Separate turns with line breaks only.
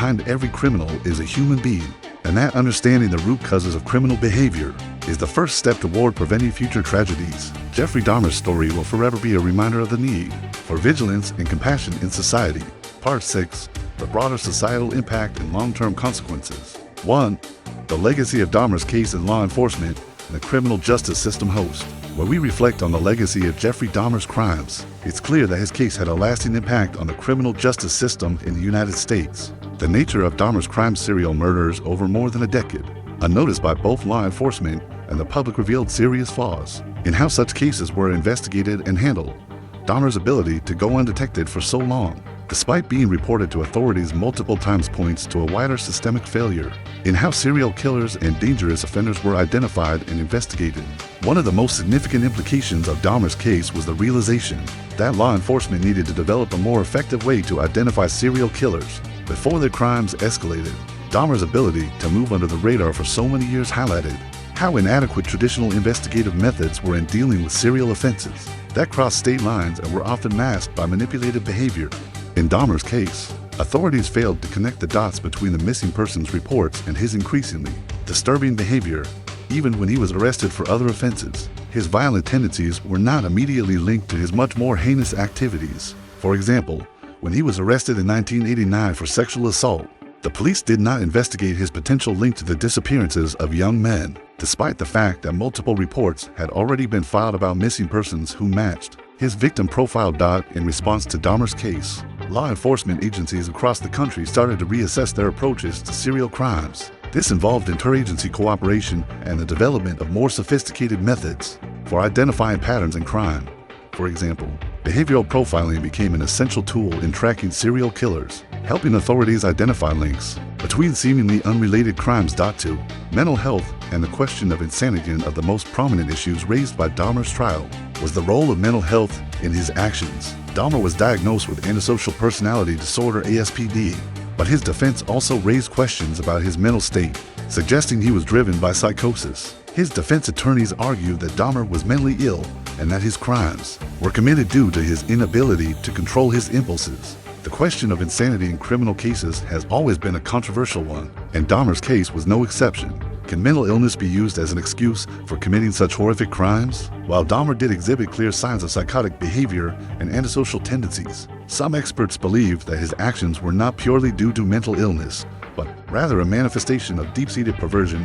behind every criminal is a human being, and that understanding the root causes of criminal behavior is the first step toward preventing future tragedies. Jeffrey Dahmer's story will forever be a reminder of the need for vigilance and compassion in society. Part 6. The broader societal impact and long-term consequences. 1. The legacy of Dahmer's case in law enforcement and the criminal justice system host. When we reflect on the legacy of Jeffrey Dahmer's crimes, it's clear that his case had a lasting impact on the criminal justice system in the United States. The nature of Dahmer's crime serial murders over more than a decade, unnoticed by both law enforcement and the public, revealed serious flaws in how such cases were investigated and handled. Dahmer's ability to go undetected for so long, despite being reported to authorities multiple times, points to a wider systemic failure in how serial killers and dangerous offenders were identified and investigated. One of the most significant implications of Dahmer's case was the realization that law enforcement needed to develop a more effective way to identify serial killers before their crimes escalated. Dahmer's ability to move under the radar for so many years highlighted how inadequate traditional investigative methods were in dealing with serial offenses that crossed state lines and were often masked by manipulative behavior. In Dahmer's case, authorities failed to connect the dots between the missing persons reports and his increasingly disturbing behavior. Even when he was arrested for other offenses, his violent tendencies were not immediately linked to his much more heinous activities. For example, when he was arrested in 1989 for sexual assault, the police did not investigate his potential link to the disappearances of young men, despite the fact that multiple reports had already been filed about missing persons who matched his victim profile. In response to Dahmer's case, law enforcement agencies across the country started to reassess their approaches to serial crimes. This involved interagency cooperation and the development of more sophisticated methods for identifying patterns in crime. For example, behavioral profiling became an essential tool in tracking serial killers, helping authorities identify links between seemingly unrelated crimes. 2. Mental health and the question of insanity. One of the most prominent issues raised by Dahmer's trial was the role of mental health in his actions. Dahmer was diagnosed with antisocial personality disorder (ASPD), but his defense also raised questions about his mental state, suggesting he was driven by psychosis. His defense attorneys argued that Dahmer was mentally ill and that his crimes were committed due to his inability to control his impulses. The question of insanity in criminal cases has always been a controversial one, and Dahmer's case was no exception. Can mental illness be used as an excuse for committing such horrific crimes? While Dahmer did exhibit clear signs of psychotic behavior and antisocial tendencies, some experts believe that his actions were not purely due to mental illness, but rather a manifestation of deep-seated perversion